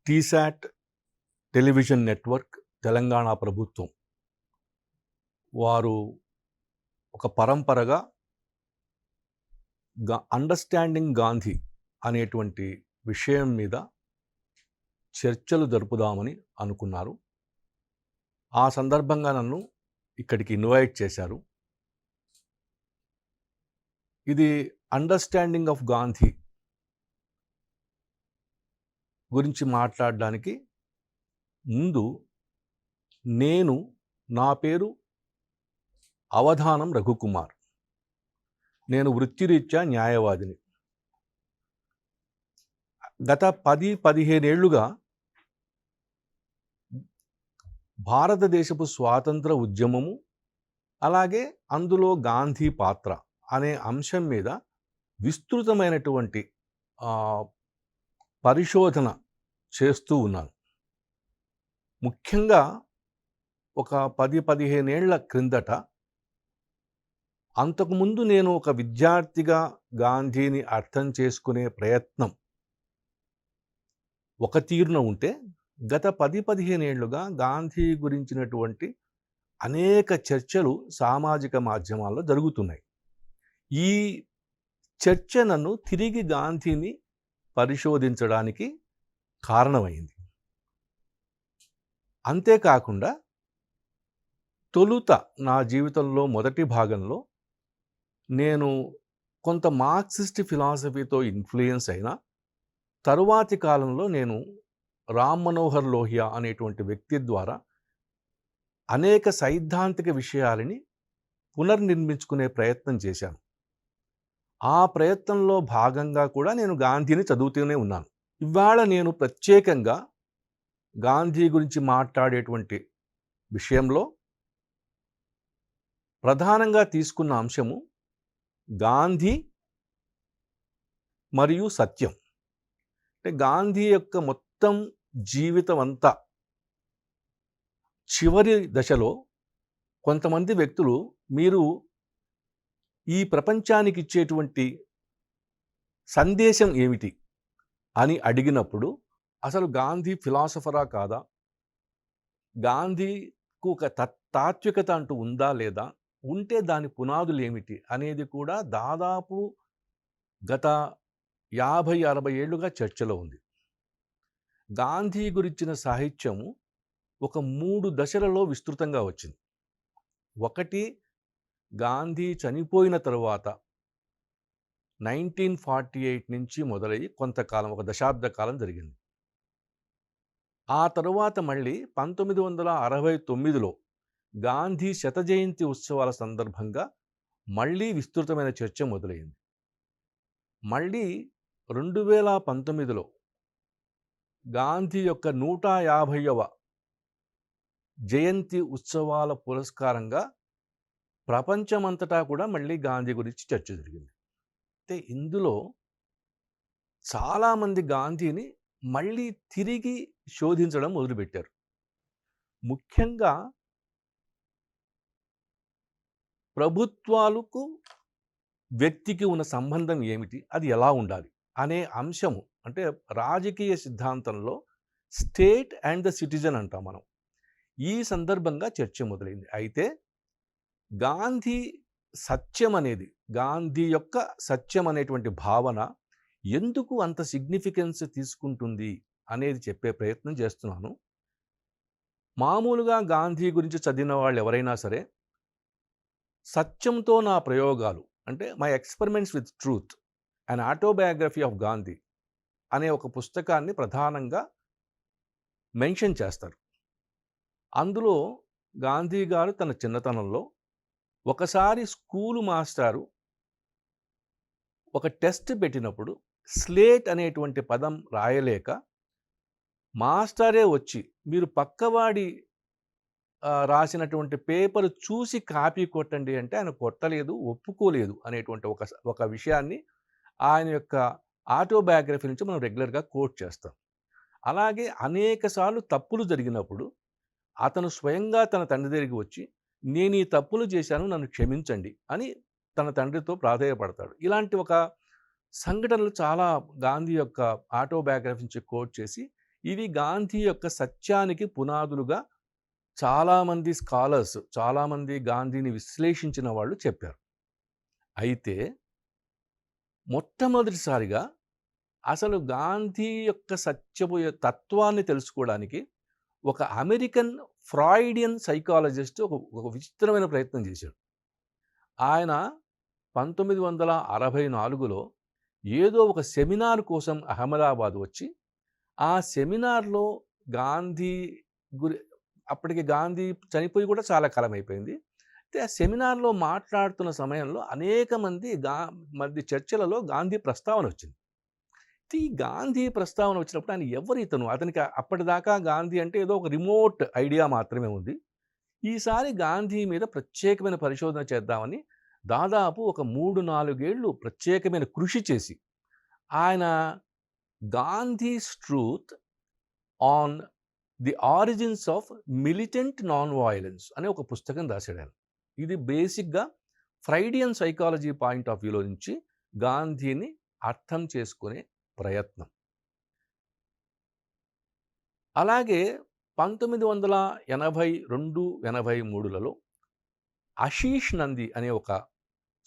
T-SAT television network Telangana ప్రభుత్వం వారు ఒక పరంపరగా అండర్స్టాండింగ్ గాంధీ అనేటువంటి విషయం మీద చర్చలు జరుపుదామని అనుకున్నారు. ఆ సందర్భంగా నన్ను ఇక్కడికి ఇన్వైట్ చేశారు. ఇది అండర్స్టాండింగ్ ఆఫ్ గాంధీ గురించి మాట్లాడడానికి ముందు నా పేరు అవధానం రఘుకుమార్. నేను వృత్తిరీత్యా న్యాయవాదిని. గత 10-15 ఏళ్లుగా భారతదేశపు స్వాతంత్ర ఉద్యమము, అలాగే అందులో గాంధీ పాత్ర అనే అంశం మీద విస్తృతమైనటువంటి పరిశోధన చేస్తూ ఉన్నాను. ముఖ్యంగా ఒక 10-15 ఏళ్ల క్రిందట, అంతకుముందు నేను ఒక విద్యార్థిగా గాంధీని అర్థం చేసుకునే ప్రయత్నం ఒక తీరున ఉంటే, గత 10-15 ఏళ్లుగా గాంధీ గురించినటువంటి అనేక చర్చలు సామాజిక మాధ్యమాల్లో జరుగుతున్నాయి. ఈ చర్చ నన్ను తిరిగి గాంధీని పరిశోధించడానికి కారణమైంది. అంతేకాకుండా తొలుత నా జీవితంలో మొదటి భాగంలో నేను కొంత మార్క్సిస్ట్ ఫిలాసఫీతో ఇన్ఫ్లుయెన్స్ అయినా, తరువాతి కాలంలో నేను రామ్ మనోహర్ లోహియా అనేటువంటి వ్యక్తి ద్వారా అనేక సైద్ధాంతిక విషయాలని పునర్నిర్మించుకునే ప్రయత్నం చేశాను. ఆ ప్రయత్నంలో భాగంగా కూడా నేను గాంధీని చదువుతూనే ఉన్నాను. ఇవాళ నేను ప్రత్యేకంగా గాంధీ గురించి మాట్లాడేటువంటి విషయంలో ప్రధానంగా తీసుకున్న అంశము గాంధీ మరియు సత్యం. అంటే గాంధీ యొక్క మొత్తం జీవితం అంతా చివరి దశలో కొంతమంది వ్యక్తులు, మీరు ఈ ప్రపంచానికి ఇచ్చేటువంటి సందేశం ఏమిటి అని అడిగినప్పుడు, అసలు గాంధీ ఫిలాసఫరా కాదా, గాంధీకు ఒక తాత్వికత అంటూ ఉందా లేదా, ఉంటే దాని పునాదులు ఏమిటి అనేది కూడా దాదాపు గత 50-60 ఏళ్లుగా చర్చలో ఉంది. గాంధీ గురించిన సాహిత్యము ఒక 3 దశలలో విస్తృతంగా వచ్చింది. ఒకటి, గాంధీ చనిపోయిన తరువాత 1948 నుంచి మొదలయ్యి కొంతకాలం, ఒక దశాబ్ద కాలం జరిగింది. ఆ తరువాత మళ్ళీ 1969లో గాంధీ శత జయంతి ఉత్సవాల సందర్భంగా మళ్ళీ విస్తృతమైన చర్చ మొదలైంది. మళ్ళీ 2019లో గాంధీ యొక్క 150వ జయంతి ఉత్సవాల పురస్కారంగా ప్రపంచమంతటా కూడా మళ్ళీ గాంధీ గురించి చర్చ జరిగింది. అంటే ఇందులో చాలామంది గాంధీని మళ్ళీ తిరిగి శోధించడం మొదలుపెట్టారు. ముఖ్యంగా ప్రభుత్వాలకు వ్యక్తికి ఉన్న సంబంధం ఏమిటి, అది ఎలా ఉండాలి అనే అంశము, అంటే రాజకీయ సిద్ధాంతంలో స్టేట్ అండ్ ద సిటిజన్ అంటాం మనం. ఈ సందర్భంగా చర్చ మొదలైంది. అయితే గాంధీ యొక్క సత్యం అనేటువంటి భావన ఎందుకు అంత సిగ్నిఫికెన్స్ తీసుకుంటుంది అనేది చెప్పే ప్రయత్నం చేస్తున్నాను. మామూలుగా గాంధీ గురించి చదివిన వాళ్ళు ఎవరైనా సరే, సత్యంతో నా ప్రయోగాలు, అంటే my experiments with truth, an autobiography of Gandhi అనే ఒక పుస్తకాన్ని ప్రధానంగా మెన్షన్ చేస్తారు. అందులో గాంధీ గారు తన చిన్నతనంలో ఒకసారి స్కూలు మాస్టారు ఒక టెస్ట్ పెట్టినప్పుడు స్లేట్ అనేటువంటి పదం రాయలేక, మాస్టరే వచ్చి మీరు పక్కవాడి రాసినటువంటి పేపర్ చూసి కాపీ కొట్టండి అంటే ఆయన కొట్టలేదు, ఒప్పుకోలేదు అనేటువంటి ఒక విషయాన్ని ఆయన యొక్క ఆటోబయోగ్రఫీ నుంచి మనం రెగ్యులర్గా కోట్ చేస్తాం. అలాగే అనేకసార్లు తప్పులు జరిగినప్పుడు అతను స్వయంగా తన తండ్రి దగ్గరికి వచ్చి, నేను ఈ తప్పులు చేశాను, నన్ను క్షమించండి అని తన తండ్రితో ప్రాధేయపడతాడు. ఇలాంటి ఒక సంఘటనలు చాలా గాంధీ యొక్క ఆటోబయోగ్రఫీ నుంచి కోట్ చేసి ఇవి గాంధీ యొక్క సత్యానికి పునాదులుగా చాలామంది స్కాలర్స్, చాలామంది గాంధీని విశ్లేషించిన వాళ్ళు చెప్పారు. అయితే మొట్టమొదటిసారిగా అసలు గాంధీ యొక్క సత్యపు తత్వాన్ని తెలుసుకోవడానికి ఒక అమెరికన్ ఫ్రాయిడియన్ సైకాలజిస్ట్ ఒక విచిత్రమైన ప్రయత్నం చేశాడు. ఆయన 1964లో ఏదో ఒక సెమినార్ కోసం అహ్మదాబాద్ వచ్చి, ఆ సెమినార్‌లో గాంధీ గురి అప్పటికి గాంధీ చనిపోయి కూడా చాలా కాలం అయిపోయింది. అయితే ఆ సెమినార్‌లో మాట్లాడుతున్న సమయంలో అనేక మంది చర్చలలో గాంధీ ప్రస్తావన వచ్చింది. ఈ గాంధీ ప్రస్తావన వచ్చినప్పుడు ఆయన ఎవరు ఇతను? అతనికి అప్పటిదాకా గాంధీ అంటే ఏదో ఒక రిమోట్ ఐడియా మాత్రమే ఉంది. ఈసారి గాంధీ మీద ప్రత్యేకమైన పరిశోధన చేద్దామని దాదాపు ఒక 3, 4 ఏళ్ళు ప్రత్యేకమైన కృషి చేసి ఆయన 'Gandhi's truth on the origins of militant non violence' అనే ఒక పుస్తకం రాశాడు ఆయన. ఇది బేసిక్‌గా ఫ్రైడియన్ సైకాలజీ పాయింట్ ఆఫ్ వ్యూలో నుంచి గాంధీని అర్థం చేసుకునే ప్రయత్నం. అలాగే 1982, 83లలో ఆశీష్ నంది అనే ఒక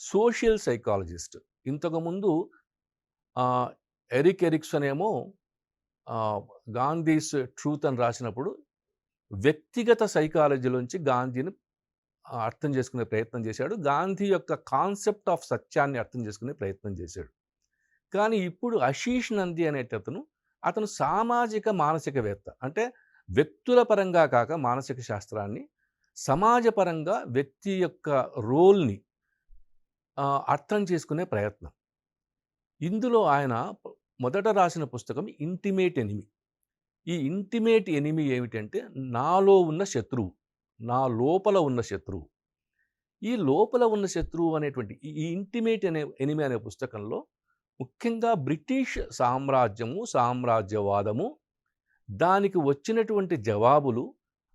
సోషల్ సైకాలజిస్ట్, ఇంతకుముందు ఎరిక్ ఎరిక్సన్ ఏమో గాంధీస్ ట్రూత్ అని రాసినప్పుడు వ్యక్తిగత సైకాలజీలోంచి గాంధీని అర్థం చేసుకునే ప్రయత్నం చేశాడు. గాంధీ యొక్క కాన్సెప్ట్ ఆఫ్ సత్యాన్ని అర్థం చేసుకునే ప్రయత్నం చేశాడు. కానీ ఇప్పుడు ఆశీష్ నంది అతను సామాజిక మానసికవేత్త. అంటే వ్యక్తుల పరంగా కాక మానసిక శాస్త్రాన్ని, సమాజపరంగా వ్యక్తి యొక్క రోల్ని అర్థం చేసుకునే ప్రయత్నం. ఇందులో ఆయన మొదట రాసిన పుస్తకం ఇంటిమేట్ ఎనిమీ. ఈ ఇంటిమేట్ ఎనిమీ ఏమిటంటే, నాలో ఉన్న శత్రువు, నా లోపల ఉన్న శత్రువు. ఈ లోపల ఉన్న శత్రువు అనేటువంటి ఈ ఇంటిమేట్ ఎనిమీ అనే పుస్తకంలో ముఖ్యంగా బ్రిటిష్ సామ్రాజ్యము, సామ్రాజ్యవాదము, దానికి వచ్చినటువంటి జవాబులు,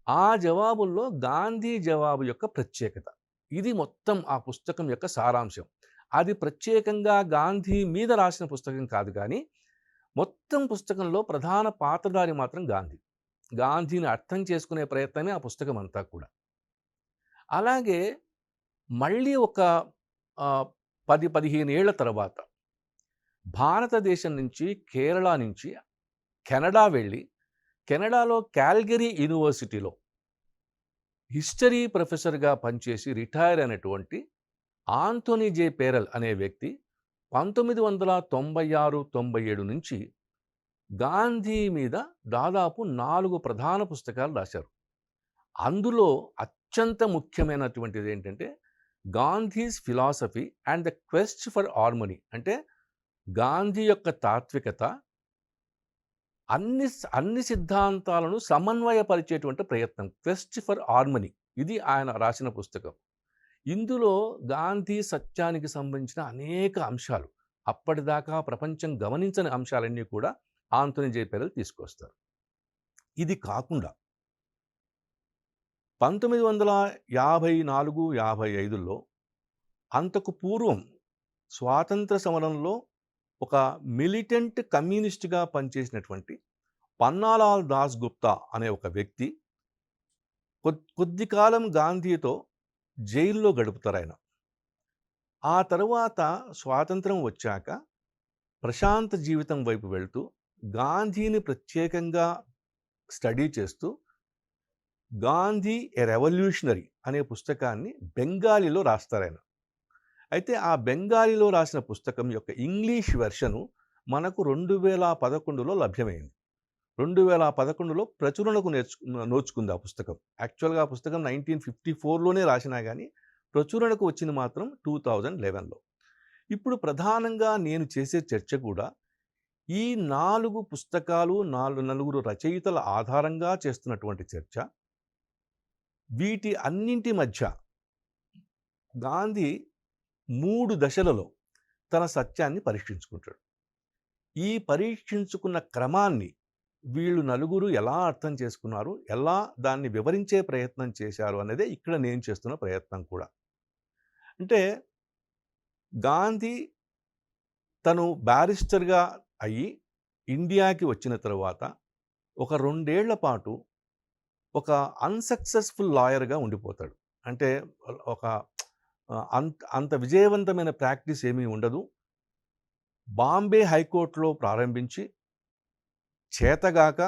ఆ జవాబుల్లో గాంధీ జవాబు యొక్క ప్రత్యేకత. ఇది మొత్తం ఆ పుస్తకం యొక్క సారాంశం. అది ప్రత్యేకంగా గాంధీ మీద రాసిన పుస్తకం కాదు కానీ, మొత్తం పుస్తకంలో ప్రధాన పాత్రధారి మాత్రం గాంధీ. గాంధీని అర్థం చేసుకునే ప్రయత్నమే ఆ పుస్తకం అంతా కూడా. అలాగే మళ్ళీ ఒక 10-15 ఏళ్ల తర్వాత భారతదేశం నుంచి, కేరళ నుంచి కెనడా వెళ్ళి, కెనడాలో కాల్గరీ యూనివర్సిటీలో హిస్టరీ ప్రొఫెసర్గా పనిచేసి రిటైర్ అయినటువంటి ఆంథోనీ జే పేరెల్ అనే వ్యక్తి 1996-97 నుంచి గాంధీ మీద దాదాపు 4 ప్రధాన పుస్తకాలు రాశారు. అందులో అత్యంత ముఖ్యమైనటువంటిది ఏంటంటే, Gandhi's philosophy and the quest for harmony. అంటే గాంధీ యొక్క తాత్వికత అన్ని సిద్ధాంతాలను సమన్వయపరిచేటువంటి ప్రయత్నం, క్వెస్ట్ ఫర్ హార్మనీ. ఇది ఆయన రాసిన పుస్తకం. ఇందులో గాంధీ సత్యానికి సంబంధించిన అనేక అంశాలు, అప్పటిదాకా ప్రపంచం గమనించని అంశాలన్నీ కూడా ఆంథోనీ జే పేరెల్ తీసుకొస్తారు. ఇది కాకుండా 1954-55లో అంతకు పూర్వం స్వాతంత్ర సమరంలో ఒక మిలిటెంట్ కమ్యూనిస్ట్గా పనిచేసినటువంటి పన్నాలాల్ దాస్ గుప్తా అనే ఒక వ్యక్తి కొద్ది కాలం గాంధీతో జైల్లో గడుపుతారు ఆయన. ఆ తరువాత స్వాతంత్రం వచ్చాక ప్రశాంత జీవితం వైపు వెళ్తూ గాంధీని ప్రత్యేకంగా స్టడీ చేస్తూ గాంధీ ఎ రెవల్యూషనరీ అనే పుస్తకాన్ని బెంగాలీలో రాస్తారాయన. అయితే ఆ బెంగాలీలో రాసిన పుస్తకం యొక్క ఇంగ్లీష్ వెర్షను మనకు 2011లో లభ్యమైంది. 2011లో ప్రచురణకు నోచుకుంది ఆ పుస్తకం. యాక్చువల్గా ఆ పుస్తకం 1954లోనే రాసినా కానీ ప్రచురణకు వచ్చింది మాత్రం 2011లో. ఇప్పుడు ప్రధానంగా నేను చేసే చర్చ కూడా ఈ 4 పుస్తకాలు, 4 రచయితల ఆధారంగా చేస్తున్నటువంటి చర్చ. వీటి అన్నింటి మధ్య గాంధీ 3 దశలలో తన సత్యాన్ని పరీక్షించుకుంటాడు. ఈ పరీక్షించుకున్న క్రమాన్ని వీళ్ళు నలుగురు ఎలా అర్థం చేసుకున్నారు, ఎలా దాన్ని వివరించే ప్రయత్నం చేశారు అనేదే ఇక్కడ నేను చేస్తున్న ప్రయత్నం కూడా. అంటే గాంధీ తను బ్యారిస్టర్గా అయ్యి ఇండియాకి వచ్చిన తరువాత ఒక 2 ఏళ్ల పాటు ఒక అన్‌సక్సెస్‌ఫుల్ లాయర్‌గా ఉండిపోతాడు. అంటే ఒక అంత విజయవంతమైన ప్రాక్టీస్ ఏమీ ఉండదు. బాంబే హైకోర్ట్‌లో ప్రారంభించి చేతగాక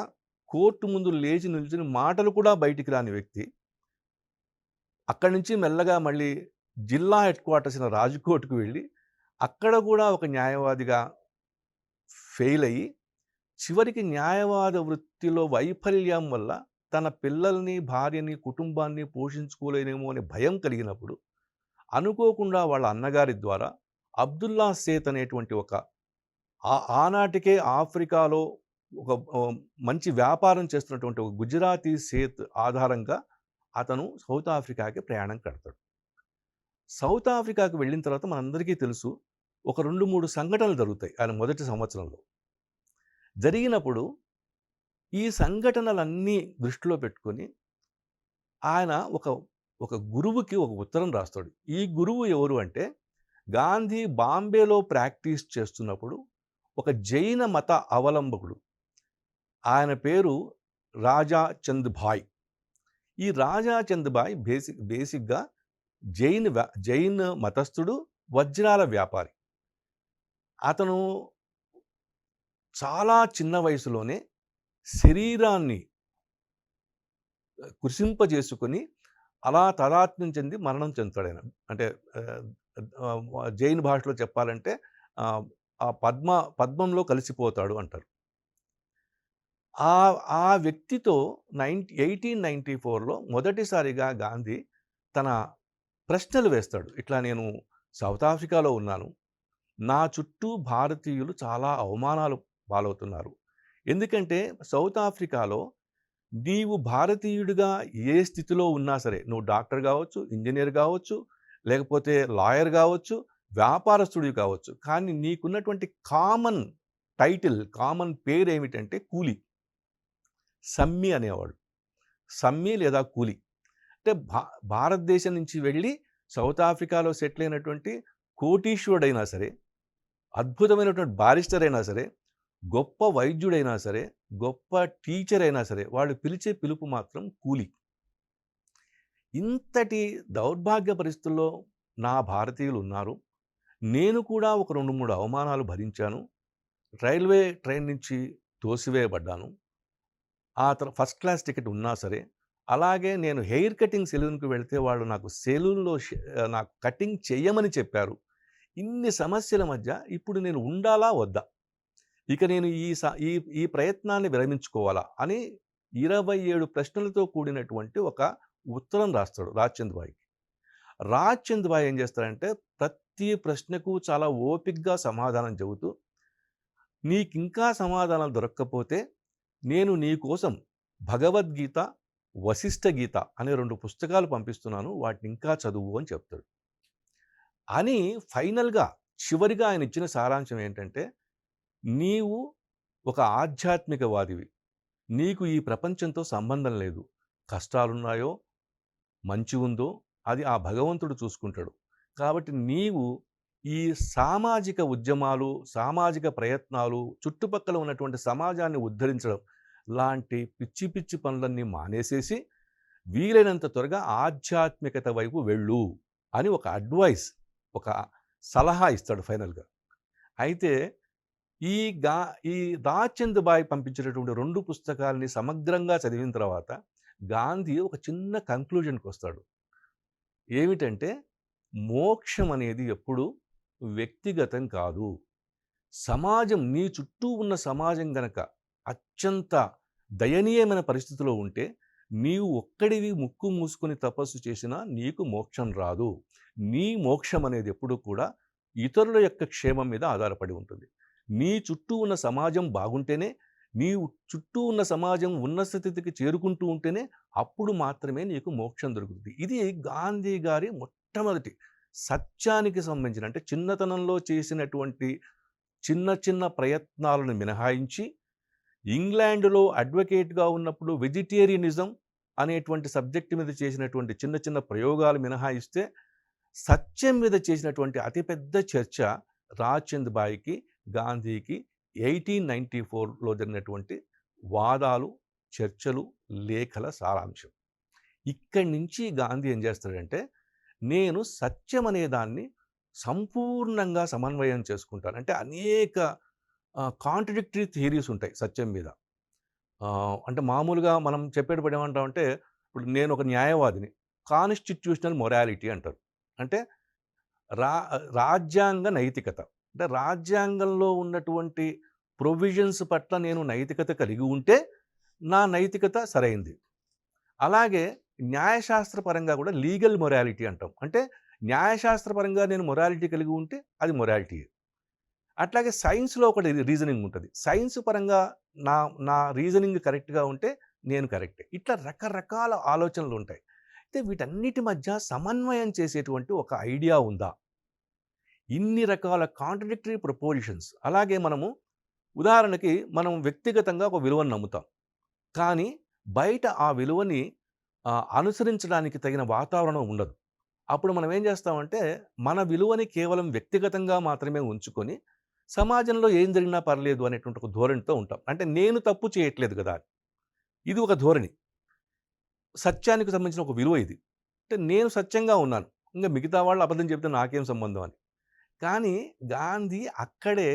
కోర్టు ముందు లేచి నిల్చొని మాటలు కూడా బయటికి రాని వ్యక్తి. అక్కడి నుంచి మెల్లగా మళ్ళీ జిల్లా హెడ్ క్వార్టర్స్ అయిన రాజ్‌కోట్‌కి వెళ్ళి అక్కడ కూడా ఒక న్యాయవాదిగా ఫెయిల్ అయ్యి, చివరికి న్యాయవాద వృత్తిలో వైఫల్యం వల్ల తన పిల్లల్ని, భార్యని, కుటుంబాన్ని పోషించుకోలేనేమో అనే భయం కలిగినప్పుడు, అనుకోకుండా వాళ్ళ అన్నగారి ద్వారా అబ్దుల్లా సేత్ అనేటువంటి ఒక ఆనాటికే ఆఫ్రికాలో ఒక మంచి వ్యాపారం చేస్తున్నటువంటి ఒక గుజరాతీ సేత్ ఆధారంగా అతను సౌత్ ఆఫ్రికాకి ప్రయాణం కడతాడు. సౌత్ ఆఫ్రికాకి వెళ్ళిన తర్వాత మనందరికీ తెలుసు, ఒక 2, 3 సంఘటనలు జరుగుతాయి ఆయన మొదటి సంవత్సరంలో. జరిగినప్పుడు ఈ సంఘటనలన్నీ దృష్టిలో పెట్టుకొని ఆయన ఒక గురువుకి ఒక ఉత్తరం రాస్తాడు. ఈ గురువు ఎవరు అంటే, గాంధీ బాంబేలో ప్రాక్టీస్ చేస్తున్నప్పుడు ఒక జైన మత అవలంబకుడు. ఆయన పేరు రాజా చంద్ భాయ్. ఈ రాజా చంద్ భాయ్ బేసిక్‌గా జైన్ మతస్థుడు, వజ్రాల వ్యాపారి. అతను చాలా చిన్న వయసులోనే శరీరాన్ని కృశింపజేసుకొని అలా తాదాత్మ్యం చెంది మరణం చెందుతాడాయన. అంటే జైన్ భాషలో చెప్పాలంటే ఆ పద్మంలో కలిసిపోతాడు అంటారు. ఆ వ్యక్తితో 1894లో మొదటిసారిగా గాంధీ తన ప్రశ్నలు వేస్తాడు. ఇట్లా నేను సౌత్ ఆఫ్రికాలో ఉన్నాను. నా చుట్టూ భారతీయులు చాలా అవమానాలు పాలవుతున్నారు. ఎందుకంటే సౌత్ ఆఫ్రికాలో నీవు భారతీయుడిగా ఏ స్థితిలో ఉన్నా సరే, నువ్వు డాక్టర్ కావచ్చు, ఇంజినీర్ కావచ్చు, లేకపోతే లాయర్ కావచ్చు, వ్యాపారస్తుడివి కావచ్చు. కానీ నీకున్నటువంటి కామన్ టైటిల్, కామన్ పేరు ఏమిటంటే కూలి. సమ్మి అనేవాడు. సమ్మి లేదా కూలి. అంటే భారతదేశం నుంచి వెళ్ళి సౌత్ ఆఫ్రికాలో సెటిల్ అయినటువంటి కోటీశ్వరుడైనా సరే, అద్భుతమైనటువంటి బారిస్టర్ అయినా సరే, గొప్ప వైద్యుడైనా సరే, గొప్ప టీచర్ అయినా సరే, వాళ్ళు పిలిచే పిలుపు మాత్రం కూలి. ఇంతటి దౌర్భాగ్య పరిస్థితుల్లో నా భారతీయులు ఉన్నారు. నేను కూడా ఒక 2, 3 అవమానాలు భరించాను. రైల్వే ట్రైన్ నుంచి తోసివేయబడ్డాను. ఫస్ట్ క్లాస్ టికెట్ ఉన్నా సరే, అలాగే నేను హెయిర్ కటింగ్ సెలూన్‌కి వెళ్తే వాళ్ళు నాకు సెలూన్‌లో నాకు కటింగ్ చెయ్యమని చెప్పారు. ఇన్ని సమస్యల మధ్య ఇప్పుడు నేను ఉండాలా? వద్దా? ఇక నేను ఈ ప్రయత్నాన్ని విరమించుకోవాలా? అని 27 ప్రశ్నలతో కూడినటువంటి ఒక ఉత్తరం రాస్తాడు రాజ్‌చంద్ భాయ్‌కి. రాజ్‌చంద్ భాయ్ ఏం చేస్తాడంటే ప్రతి ప్రశ్నకు చాలా ఓపికగా సమాధానం చెబుతూ, నీకింకా సమాధానాలు దొరక్కపోతే నేను నీ కోసం భగవద్గీత, వశిష్ఠ గీత అనే 2 పుస్తకాలు పంపిస్తున్నాను. వాటిని ఇంకా చదువు అని చెప్తాడు. అని ఫైనల్‌గా చివరిగా ఆయన ఇచ్చిన సారాంశం ఏంటంటే, నీవు ఒక ఆధ్యాత్మికవాదివి. నీకు ఈ ప్రపంచంతో సంబంధం లేదు. కష్టాలున్నాయో, మంచి ఉందో అది ఆ భగవంతుడు చూసుకుంటాడు. కాబట్టి నీవు ఈ సామాజిక ఉద్యమాలు, సామాజిక ప్రయత్నాలు, చుట్టుపక్కల ఉన్నటువంటి సమాజాన్ని ఉద్ధరించడం లాంటి పిచ్చి పిచ్చి పనులన్నీ మానేసేసి వీలైనంత త్వరగా ఆధ్యాత్మికత వైపు వెళ్ళు అని ఒక అడ్వైస్, ఒక సలహా ఇస్తాడు ఫైనల్‌గా. అయితే ఈ రాజ్‌చంద్ భాయ్ పంపించినటువంటి 2 పుస్తకాలని సమగ్రంగా చదివిన తర్వాత గాంధీ ఒక చిన్న కంక్లూజన్‌కి వస్తాడు. ఏమిటంటే, మోక్షం అనేది ఎప్పుడూ వ్యక్తిగతం కాదు. సమాజం, నీ చుట్టూ ఉన్న సమాజం గనక అత్యంత దయనీయమైన పరిస్థితిలో ఉంటే, నీవు ఒక్కడివి ముక్కు మూసుకొని తపస్సు చేసినా నీకు మోక్షం రాదు. నీ మోక్షం అనేది ఎప్పుడూ కూడా ఇతరుల యొక్క క్షేమం మీద ఆధారపడి ఉంటుంది. నీ చుట్టూ ఉన్న సమాజం బాగుంటేనే, నీ చుట్టూ ఉన్న సమాజం ఉన్నత స్థితికి చేరుకుంటూ ఉంటేనే అప్పుడు మాత్రమే నీకు మోక్షం దొరుకుతుంది. ఇది గాంధీ గారి మొట్టమొదటి సత్యానికి సంబంధించిన, అంటే చిన్నతనంలో చేసినటువంటి చిన్న చిన్న ప్రయత్నాలను మినహాయించి, ఇంగ్లాండ్‌లో అడ్వకేట్‌గా ఉన్నప్పుడు వెజిటేరియనిజం అనేటువంటి సబ్జెక్ట్ మీద చేసినటువంటి చిన్న చిన్న ప్రయోగాలు మినహాయిస్తే, సత్యం మీద చేసినటువంటి అతిపెద్ద చర్చ రాజ్‌చంద్ భాయ్‌కి, గాంధీకి 1894లో జరిగినటువంటి వాదాలు, చర్చలు, లేఖల సారాంశం. ఇక్కడి నుంచి గాంధీ ఏం చేస్తాడంటే, నేను సత్యం అనే దాన్ని సంపూర్ణంగా సమన్వయం చేసుకుంటాను. అంటే అనేక కాంట్రడిక్టరీ థియరీస్ ఉంటాయి సత్యం మీద. అంటే మామూలుగా మనం చెప్పేటప్పుడు ఏమంటామంటే, ఇప్పుడు నేను ఒక న్యాయవాదిని. కాన్స్టిట్యూషనల్ మొరాలిటీ అంటారు. అంటే రా రాజ్యాంగ నైతికత. అంటే రాజ్యాంగంలో ఉన్నటువంటి ప్రొవిజన్స్ పట్ల నేను నైతికత కలిగి ఉంటే, నా నైతికత సరైంది. అలాగే న్యాయశాస్త్రపరంగా కూడా లీగల్ మొరాలిటీ అంటాం. అంటే న్యాయశాస్త్రపరంగా నేను మొరాలిటీ కలిగి ఉంటే అది మొరాలిటీయే. అట్లాగే సైన్స్‌లో ఒకటి రీజనింగ్ ఉంటది. సైన్స్ పరంగా నా నా రీజనింగ్ కరెక్ట్‌గా ఉంటే నేను కరెక్టే. ఇట్లా రకరకాల ఆలోచనలుంటాయి. అయితే వీటన్నిటి మధ్య సమన్వయం చేసేటువంటి ఒక ఐడియా ఉందా? ఇన్ని రకాల కాంట్రడిక్టరీ ప్రపోజిషన్స్. అలాగే ఉదాహరణకి మనం వ్యక్తిగతంగా ఒక విలువను నమ్ముతాం. కానీ బయట ఆ విలువని అనుసరించడానికి తగిన వాతావరణం ఉండదు. అప్పుడు మనం ఏం చేస్తామంటే, మన విలువని కేవలం వ్యక్తిగతంగా మాత్రమే ఉంచుకొని, సమాజంలో ఏం జరిగినా పర్లేదు అనేటువంటి ఒక ధోరణితో ఉంటాం. అంటే నేను తప్పు చేయట్లేదు కదా! ఇది ఒక ధోరణి. సత్యానికి సంబంధించిన ఒక విలువ ఇది. అంటే నేను సత్యంగా ఉన్నాను. ఇంక మిగతా వాళ్ళు అబద్ధం చెప్తే నాకేం సంబంధం అని. కానీ గాంధీ అక్కడే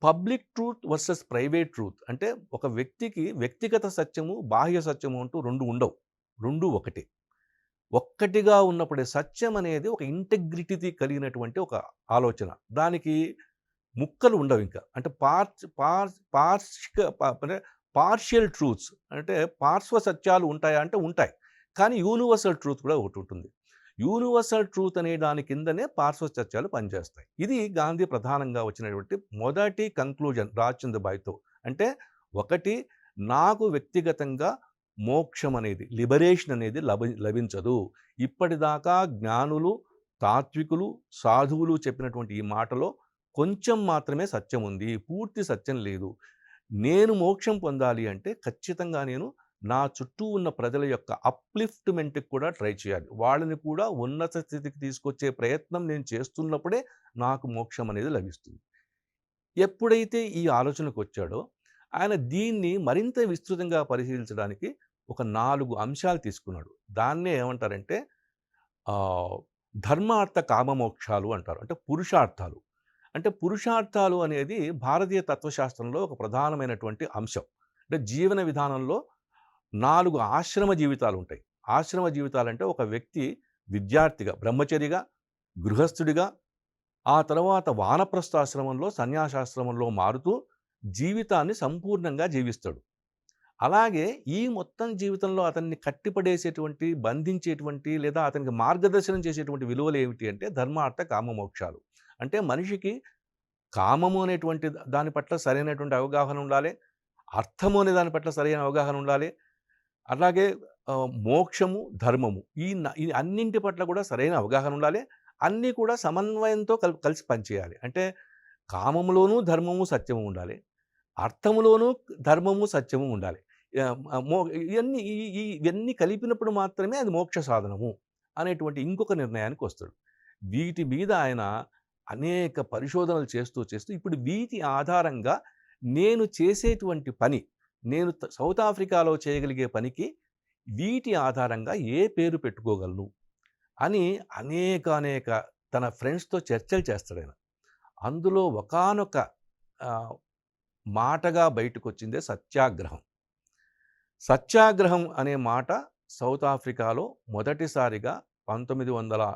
public truth versus private truth. అంటే ఒక వ్యక్తికి వ్యక్తిగత సత్యము, బాహ్య సత్యము అంటూ 2 ఉండవు. 2 ఒకటే. ఒక్కటిగా ఉన్నప్పుడే సత్యం అనేది ఒక ఇంటెగ్రిటీ కలిగినటువంటి ఒక ఆలోచన. దానికి ముక్కలు ఉండవింక. అంటే అంటే పార్షియల్ ట్రూత్స్ అంటే పార్శ్వ సత్యాలు ఉంటాయా అంటే ఉంటాయి. కానీ యూనివర్సల్ ట్రూత్ కూడా ఒకటుంటుంది. యూనివర్సల్ ట్రూత్ అనే దాని కిందనే పార్శ్వ సత్యాలు పనిచేస్తాయి. ఇది గాంధీ ప్రధానంగా వచ్చినటువంటి మొదటి కంక్లూజన్ రాజ్చంద్ భాయ్‌తో. అంటే ఒకటి, నాకు వ్యక్తిగతంగా మోక్షం అనేది, లిబరేషన్ అనేది లభించదు. ఇప్పటిదాకా జ్ఞానులు, తాత్వికులు, సాధువులు చెప్పినటువంటి ఈ మాటలో కొంచెం మాత్రమే సత్యం ఉంది. పూర్తి సత్యం లేదు. నేను మోక్షం పొందాలి అంటే ఖచ్చితంగా నేను నా చుట్టూ ఉన్న ప్రజల యొక్క అప్‌లిఫ్ట్‌మెంట్‌కి కూడా ట్రై చేయాలి. వాళ్ళని కూడా ఉన్నత స్థితికి తీసుకొచ్చే ప్రయత్నం నేను చేస్తున్నప్పుడే నాకు మోక్షం అనేది లభిస్తుంది. ఎప్పుడైతే ఈ ఆలోచనకొచ్చాడో, ఆయన దీన్ని మరింత విస్తృతంగా పరిశీలించడానికి ఒక 4 అంశాలు తీసుకున్నాడు. దాన్నే ఏమంటారంటే ఆహ్, ధర్మార్థ కామమోక్షాలు అంటారు. అంటే పురుషార్థాలు. అంటే పురుషార్థాలు అనేది భారతీయ తత్వశాస్త్రంలో ఒక ప్రధానమైనటువంటి అంశం. అంటే జీవన విధానంలో 4 ఆశ్రమ జీవితాలుంటాయి. ఆశ్రమ జీవితాలంటే ఒక వ్యక్తి విద్యార్థిగా, బ్రహ్మచరిగా, గృహస్థుడిగా, ఆ తర్వాత వానప్రస్థాశ్రమంలో, సన్యాసాశ్రమంలో మారుతూ జీవితాన్ని సంపూర్ణంగా జీవిస్తాడు. అలాగే ఈ మొత్తం జీవితంలో అతన్ని కట్టిపడేసేటువంటి, బంధించేటువంటి లేదా అతనికి మార్గదర్శనం చేసేటువంటి విలువలు ఏమిటి అంటే ధర్మార్థ కామమోక్షాలు. అంటే మనిషికి కామము అనేటువంటి దాని పట్ల సరైనటువంటి అవగాహన ఉండాలి. అర్థము అనే దాని పట్ల సరైన అవగాహన ఉండాలి. అలాగే మోక్షము, ధర్మము ఈ అన్నింటి పట్ల కూడా సరైన అవగాహన ఉండాలి. అన్నీ కూడా సమన్వయంతో కలిసి పనిచేయాలి. అంటే కామములోనూ ధర్మము, సత్యము ఉండాలి. అర్థములోనూ ధర్మము, సత్యము ఉండాలి. ఆహ్, మో ఇయన్నీ ఈ ఈ ఇవన్నీ కలిపినప్పుడు మాత్రమే అది మోక్ష సాధనము అనేటువంటి ఇంకొక నిర్ణయానికి వస్తాడు. వీటి మీద ఆయన అనేక పరిశోధనలు చేస్తూ ఇప్పుడు వీటి ఆధారంగా నేను చేసేటువంటి పని, నేను సౌత్ ఆఫ్రికాలో చేయగలిగే పనికి వీటి ఆధారంగా ఏ పేరు పెట్టుకోగలను అని అనేక తన ఫ్రెండ్స్‌తో చర్చలు చేస్తాడాయన. అందులో ఒకానొక ఆహ్, మాటగా బయటకొచ్చిందే సత్యాగ్రహం. సత్యాగ్రహం అనే మాట సౌత్ ఆఫ్రికాలో మొదటిసారిగా 1907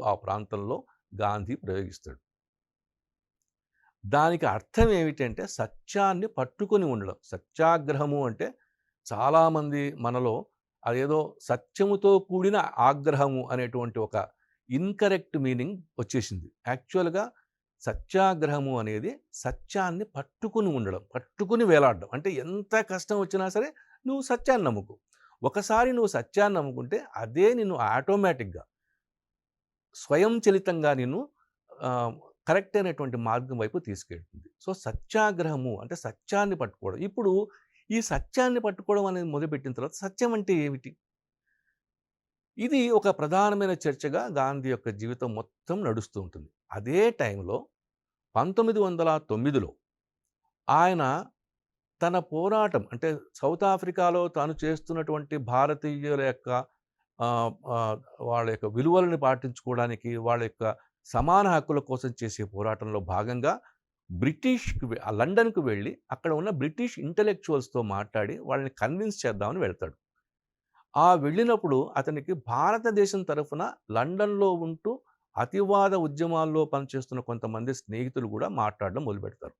ఆ ప్రాంతంలో గాంధీ ప్రయోగిస్తాడు. దానికి అర్థం ఏమిటంటే సత్యాన్ని పట్టుకొని ఉండడం. సత్యాగ్రహము అంటే చాలామంది మనలో అదేదో సత్యముతో కూడిన ఆగ్రహము అనేటువంటి ఒక ఇన్‌కరెక్ట్ మీనింగ్ వచ్చేసింది. యాక్చువల్‌గా సత్యాగ్రహము అనేది సత్యాన్ని పట్టుకొని ఉండడం, పట్టుకొని వేలాడడం. అంటే ఎంత కష్టం వచ్చినా సరే నువ్వు సత్యాన్ని నమ్ముకో. ఒకసారి నువ్వు సత్యాన్ని నమ్ముకుంటే అదే నిన్ను ఆటోమేటిక్‌గా స్వయంచలితంగా నిన్ను ఆహ్, కరెక్ట్ అయినటువంటి మార్గం వైపు తీసుకెళ్తుంది. సో, సత్యాగ్రహము అంటే సత్యాన్ని పట్టుకోవడం. ఇప్పుడు ఈ సత్యాన్ని పట్టుకోవడం అనేది మొదలుపెట్టిన తర్వాత సత్యం అంటే ఏమిటి? ఇది ఒక ప్రధానమైన చర్చగా గాంధీ యొక్క జీవితం మొత్తం నడుస్తూ ఉంటుంది. అదే టైంలో 1909లో ఆయన తన పోరాటం అంటే సౌత్ ఆఫ్రికాలో తాను చేస్తున్నటువంటి భారతీయుల యొక్క ఆహ్, ఆహ్, వాళ్ళ యొక్క విలువలను పాటించుకోవడానికి, వాళ్ళ యొక్క సమాన హక్కుల కోసం చేసే పోరాటంలో భాగంగా లండన్‌కి వెళ్ళి అక్కడ ఉన్న బ్రిటిష్ ఇంటెలెక్చువల్స్‌తో మాట్లాడి వాళ్ళని కన్విన్స్ చేద్దామని వెళ్తాడు. ఆ వెళ్ళినప్పుడు అతనికి భారతదేశం తరఫున లండన్‌లో ఉంటూ అతివాద ఉద్యమాల్లో పనిచేస్తున్న కొంతమంది స్నేహితులు గూడా మాట్లాడడం మొదలుపెడతారు.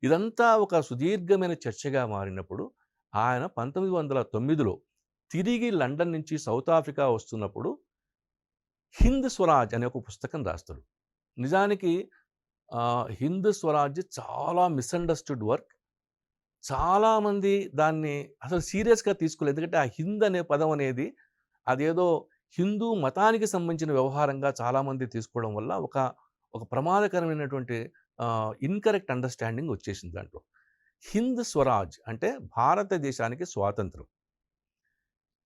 ఇదంతా ఒక సుదీర్ఘమైన చర్చగా మారినప్పుడు ఆయన 1909లో తిరిగి లండన్ నుంచి సౌత్ ఆఫ్రికా వస్తున్నప్పుడు 'హింద్ స్వరాజ్' అనే ఒక పుస్తకం రాస్తాడు. నిజానికి 'హింద్ స్వరాజ్' చాలా మిస్‌అండర్‌స్టూడ్ వర్క్. చాలామంది దాన్ని అసలు సీరియస్‌గా తీసుకోలేదు. ఎందుకంటే ఆ హింద్ అనే పదం అనేది అదేదో హిందూ మతానికి సంబంధించిన వ్యవహారంగా చాలామంది తీసుకోవడం వల్ల ఒక ప్రమాదకరమైనటువంటి ఇన్‌కరెక్ట్ అండర్‌స్టాండింగ్ వచ్చేసింది దాంట్లో. హింద్ స్వరాజ్ అంటే భారతదేశానికి స్వాతంత్రం.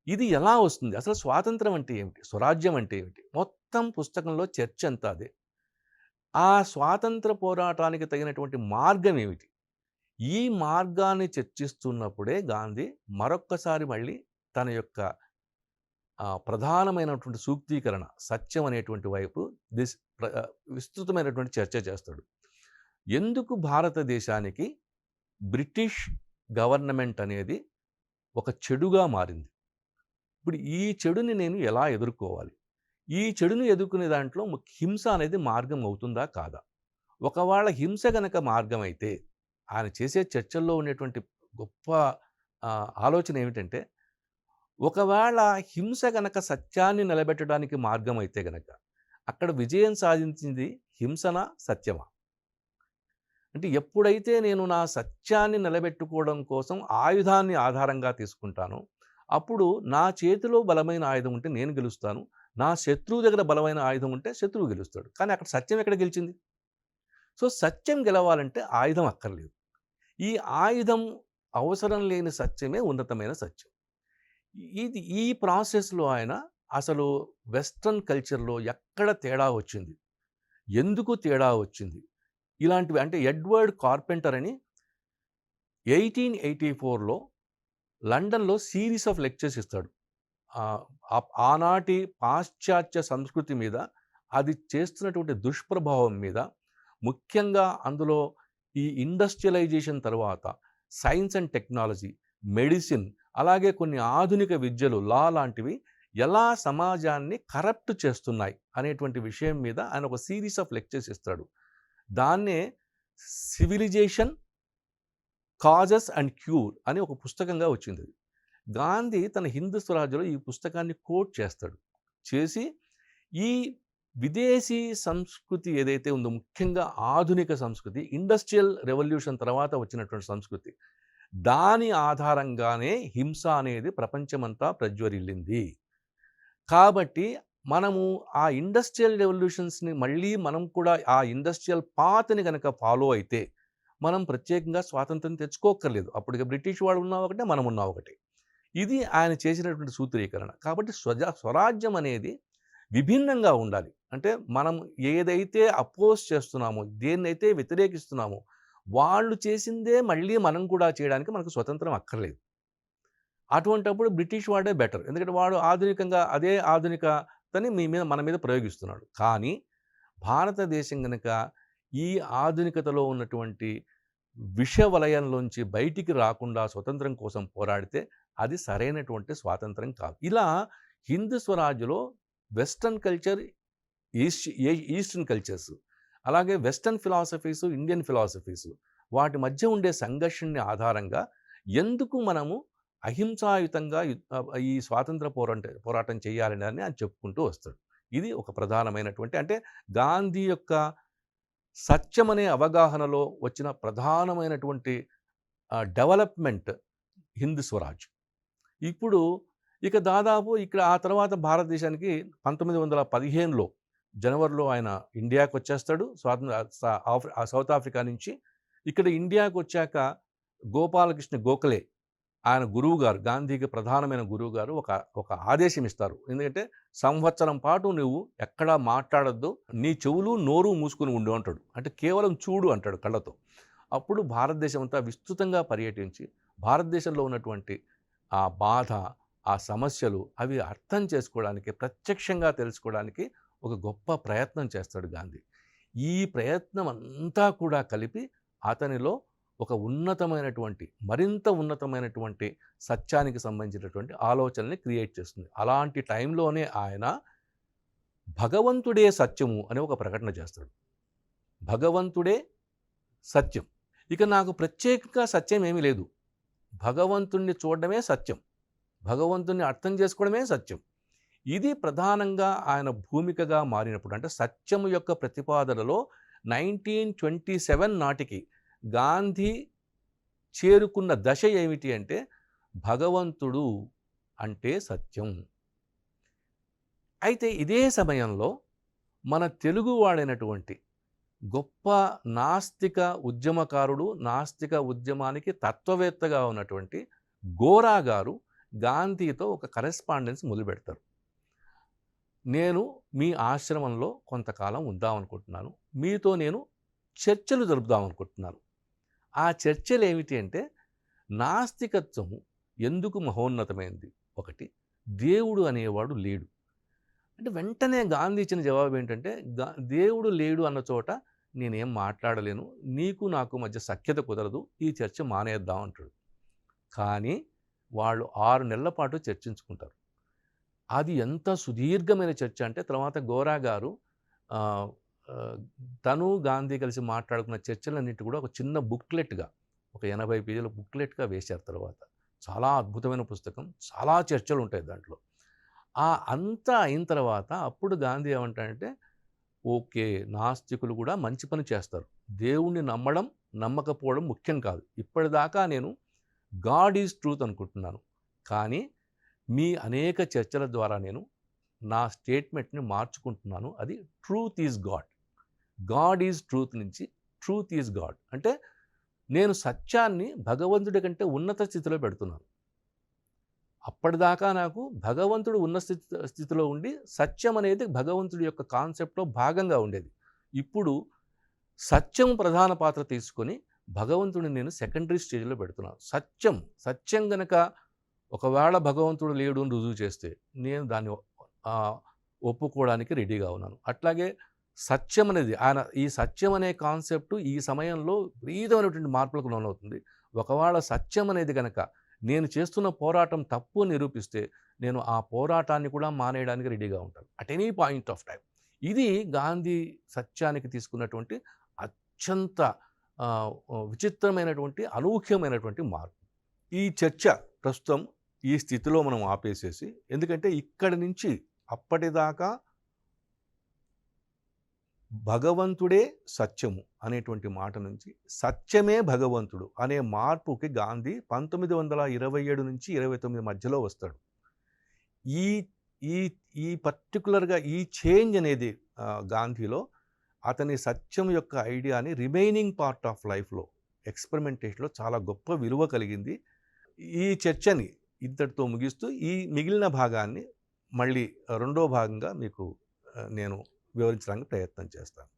ఇది ఎలా వస్తుంది? అసలు స్వాతంత్రం అంటే ఏమిటి? స్వరాజ్యం అంటే ఏమిటి? మొత్తం పుస్తకంలో చర్చ అంతా అదే. ఆ స్వాతంత్ర పోరాటానికి తగినటువంటి మార్గం ఏమిటి? ఈ మార్గాన్ని చర్చిస్తున్నప్పుడే గాంధీ మరొక్కసారి మళ్ళీ తన యొక్క ప్రధానమైనటువంటి సూక్తీకరణ సత్యం అనేటువంటి వైపు విస్తృతమైనటువంటి చర్చ చేస్తాడు. ఎందుకు భారతదేశానికి బ్రిటిష్ గవర్నమెంట్ అనేది ఒక చెడుగా మారింది? ఇప్పుడు ఈ చెడుని నేను ఎలా ఎదుర్కోవాలి? ఈ చెడుని ఎదుర్కొనే దాంట్లో హింస అనేది మార్గం అవుతుందా? కాదా? ఒకవేళ హింస గనక మార్గమైతే ఆయన చేసే చర్చల్లో ఉండేటువంటి గొప్ప ఆలోచన ఏమిటంటే, ఒకవేళ హింస గనక సత్యాన్ని నిలబెట్టడానికి మార్గమైతే గనక, అక్కడ విజయం సాధించింది హింసనా? సత్యమా? అంటే ఎప్పుడైతే నేను నా సత్యాన్ని నిలబెట్టుకోవడం కోసం ఆయుధాన్ని ఆధారంగా తీసుకుంటానో, అప్పుడు నా చేతిలో బలమైన ఆయుధం ఉంటే నేను గెలుస్తాను. నా శత్రువు దగ్గర బలమైన ఆయుధం ఉంటే శత్రువు గెలుస్తాడు. కానీ అక్కడ సత్యం ఎక్కడ గెలిచింది? సో, సత్యం గెలవాలంటే ఆయుధం అక్కర్లేదు. ఈ ఆయుధం అవసరం లేని సత్యమే ఉన్నతమైన సత్యం. ఈ ప్రాసెస్‌లో ఆయన అసలు వెస్టర్న్ కల్చర్‌లో ఎక్కడ తేడా వచ్చింది? ఎందుకు తేడా వచ్చింది? ఇలాంటివి అంటే ఎడ్వర్డ్ కార్పెంటర్ అని 1884లో లండన్‌లో సీరీస్ ఆఫ్ లెక్చర్స్ ఇస్తాడు. ఆనాటి పాశ్చాత్య సంస్కృతి మీద, అది చేస్తున్నటువంటి దుష్ప్రభావం మీద, ముఖ్యంగా అందులో ఈ ఇండస్ట్రియలైజేషన్ తర్వాత సైన్స్ అండ్ టెక్నాలజీ, మెడిసిన్, అలాగే కొన్ని ఆధునిక విద్యలు, లాంటివి ఎలా సమాజాన్ని కరప్ట్ చేస్తున్నాయి అనేటువంటి విషయం మీద ఆయన ఒక సీరీస్ ఆఫ్ లెక్చర్స్ ఇస్తాడు. దాన్నే 'సివిలైజేషన్ కాజెస్ అండ్ క్యూర్' అని ఒక పుస్తకంగా వచ్చింది. గాంధీ తన హిందూ స్వరాజ్యలో ఈ పుస్తకాన్ని కోట్ చేస్తాడు. చేసి ఈ విదేశీ సంస్కృతి ఏదైతే ఉందో, ముఖ్యంగా ఆధునిక సంస్కృతి, ఇండస్ట్రియల్ రెవల్యూషన్ తర్వాత వచ్చినటువంటి సంస్కృతి, దాని ఆధారంగానే హింస అనేది ప్రపంచమంతా ప్రజ్వరిల్లింది. కాబట్టి మనము ఆ ఇండస్ట్రియల్ రెవల్యూషన్స్‌ని మళ్ళీ మనం కూడా ఆ ఇండస్ట్రియల్ పాత్‌ని గనక ఫాలో అయితే, మనం ప్రత్యేకంగా స్వాతంత్రం తెచ్చుకోక్కర్లేదు. అప్పటికి బ్రిటిష్ వాడు ఉన్నా ఒకటే, మనం ఉన్నా ఒకటే. ఇది ఆయన చేసినటువంటి సూత్రీకరణ. కాబట్టి స్వరాజ్యం అనేది విభిన్నంగా ఉండాలి. అంటే మనం ఏదైతే అపోజ్ చేస్తున్నామో, దేన్నైతే వ్యతిరేకిస్తున్నామో, వాళ్ళు చేసిందే మళ్ళీ మనం కూడా చేయడానికి మనకు స్వతంత్రం అక్కర్లేదు. అటువంటప్పుడు బ్రిటిష్ వాడే బెటర్. ఎందుకంటే వాడు ఆధునికంగా అదే ఆధునికతని మన మీద ప్రయోగిస్తున్నాడు. కానీ భారతదేశం గనక ఈ ఆధునికతలో ఉన్నటువంటి విష వలయంలోంచి బయటికి రాకుండా స్వతంత్రం కోసం పోరాడితే అది సరైనటువంటి స్వాతంత్రం కాదు. ఇలా హిందూ స్వరాజ్యలో వెస్టర్న్ కల్చర్, ఈస్టర్న్ కల్చర్స్, అలాగే వెస్టర్న్ ఫిలాసఫీసు, ఇండియన్ ఫిలాసఫీసు, వాటి మధ్య ఉండే సంఘర్షణని ఆధారంగా ఎందుకు మనము అహింసాయుతంగా ఈ స్వాతంత్ర పోరాటం చేయాలని ఆయన చెప్పుకుంటూ వస్తాడు. ఇది ఒక ప్రధానమైనటువంటి, అంటే గాంధీ యొక్క సత్యమనే అవగాహనలో వచ్చిన ప్రధానమైనటువంటి డెవలప్మెంట్ హింద్ స్వరాజ్. ఇప్పుడు ఇక దాదాపు ఇక్కడ ఆ తర్వాత భారతదేశానికి 1915లో జనవరిలో ఆయన ఇండియాకి వచ్చేస్తాడు. సౌత్ ఆఫ్రికా నుంచి. ఇక్కడ ఇండియాకి వచ్చాక గోపాలకృష్ణ గోఖలే ఆయన గురువుగారు, గాంధీకి ప్రధానమైన గురువుగారు ఒక ఆదేశం ఇస్తారు. ఎందుకంటే సంవత్సరం పాటు నువ్వు ఎక్కడా మాట్లాడొద్దు, నీ చెవులు నోరు మూసుకుని ఉండు అంటాడు. అంటే కేవలం చూడు అంటాడు కళ్ళతో. అప్పుడు భారతదేశం అంతా విస్తృతంగా పర్యటించి భారతదేశంలో ఉన్నటువంటి ఆ బాధ, ఆ సమస్యలు అవి అర్థం చేసుకోవడానికి, ప్రత్యక్షంగా తెలుసుకోవడానికి ఒక గొప్ప ప్రయత్నం చేస్తాడు గాంధీ. ఈ ప్రయత్నం అంతా కూడా కలిపి అతనిలో ఒక ఉన్నతమైనటువంటి, మరింత ఉన్నతమైనటువంటి సత్యానికి సంబంధించినటువంటి ఆలోచనని క్రియేట్ చేస్తుంది. అలాంటి టైంలోనే ఆయన భగవంతుడే సత్యము అనే ఒక ప్రకటన చేస్తాడు. భగవంతుడే సత్యం. ఇక నాకు ప్రత్యేకంగా సత్యం ఏమీ లేదు. భగవంతుణ్ణి చూడడమే సత్యం. భగవంతుణ్ణి అర్థం చేసుకోవడమే సత్యం. ఇది ప్రధానంగా ఆయన భూమికగా మారినప్పుడు, అంటే సత్యము యొక్క ప్రతిపాదనలో 1927 నాటికి గాంధీ చేరుకున్న దశ ఏమిటి అంటే భగవంతుడు అంటే సత్యం. అయితే ఇదే సమయంలో మన తెలుగువాడైనటువంటి గొప్ప నాస్తిక ఉద్యమకారుడు, నాస్తిక ఉద్యమానికి తత్వవేత్తగా ఉన్నటువంటి గోరా గారు గాంధీతో ఒక కరెస్పాండెన్స్ మొదలుపెడతారు. నేను మీ ఆశ్రమంలో కొంతకాలం ఉందామనుకుంటున్నాను, మీతో నేను చర్చలు జరుపుదామనుకుంటున్నాను. ఆ చర్చలు ఏమిటి అంటే నాస్తికత్వము ఎందుకు మహోన్నతమైంది, ఒకటి, దేవుడు అనేవాడు లేడు. అంటే వెంటనే గాంధీ ఇచ్చిన జవాబు ఏంటంటే, దేవుడు లేడు అన్న చోట నేనేం మాట్లాడలేను, నీకు నాకు మధ్య సఖ్యత కుదరదు, ఈ చర్చ మానేద్దాం అంటాడు. కానీ వాళ్ళు 6 నెలల పాటు చర్చించుకుంటారు. అది ఎంత సుదీర్ఘమైన చర్చ అంటే తర్వాత గోరా గారు తను గాంధీ కలిసి మాట్లాడుకున్న చర్చలన్నింటి కూడా ఒక చిన్న బుక్లెట్గా, ఒక 80 పేజీల బుక్లెట్గా వేశారు. తర్వాత చాలా అద్భుతమైన పుస్తకం, చాలా చర్చలు ఉంటాయి దాంట్లో. అంతా అయిన తర్వాత అప్పుడు గాంధీ ఏమంటాడంటే, ఓకే, నాస్తికులు కూడా మంచి పని చేస్తారు, దేవుణ్ణి నమ్మడం నమ్మకపోవడం ముఖ్యం కాదు, ఇప్పటిదాకా నేను గాడ్ ఈజ్ ట్రూత్ అనుకుంటున్నాను, కానీ మీ అనేక చర్చల ద్వారా నేను నా స్టేట్మెంట్ని మార్చుకుంటున్నాను, అది truth is God, God is truth నుంచి ట్రూత్ ఈజ్ గాడ్, అంటే నేను సత్యాన్ని భగవంతుడి కంటే ఉన్నత స్థితిలో పెడుతున్నాను. అప్పటిదాకా నాకు భగవంతుడు ఉన్న స్థితిలో ఉండి సత్యం అనేది భగవంతుడి యొక్క కాన్సెప్ట్లో భాగంగా ఉండేది. ఇప్పుడు సత్యం ప్రధాన పాత్ర తీసుకొని భగవంతుడిని నేను సెకండరీ స్టేజ్లో పెడుతున్నాను. సత్యం గనక ఒకవేళ భగవంతుడు లేడు అని రుజువు చేస్తే నేను దాన్ని ఒప్పుకోవడానికి రెడీగా ఉన్నాను. అట్లాగే సత్యం అనేది ఈ సత్యం అనే కాన్సెప్ట్ ఈ సమయంలో విపరీతమైనటువంటి మార్పులకు లోనవుతుంది. ఒకవేళ సత్యం అనేది కనుక నేను చేస్తున్న పోరాటం తప్పు నిరూపిస్తే నేను ఆ పోరాటాన్ని కూడా మానేయడానికి రెడీగా ఉంటాను at any point of time. ఇది గాంధీ సత్యానికి తీసుకున్నటువంటి అత్యంత విచిత్రమైనటువంటి, అనూహ్యమైనటువంటి మార్పు. ఈ చర్చ ప్రస్తుతం ఈ స్థితిలో మనం ఆపేసేసి, ఎందుకంటే ఇక్కడి నుంచి అప్పటిదాకా భగవంతుడే సత్యము అనేటువంటి మాట నుంచి సత్యమే భగవంతుడు అనే మార్పుకి గాంధీ 1927 నుంచి 29 మధ్యలో వస్తాడు. ఈ ఈ ఈ పర్టికులర్గా ఈ చేంజ్ అనేది గాంధీలో అతని సత్యం యొక్క ఐడియాని రిమైనింగ్ పార్ట్ ఆఫ్ లైఫ్లో, ఎక్స్పెరిమెంటేషన్లో చాలా గొప్ప విలువ కలిగింది. ఈ చర్చని ఇంతటితో ముగిస్తూ ఈ మిగిలిన భాగాన్ని మళ్ళీ రెండో భాగంగా మీకు నేను వివరించడానికి ప్రయత్నం చేస్తాను.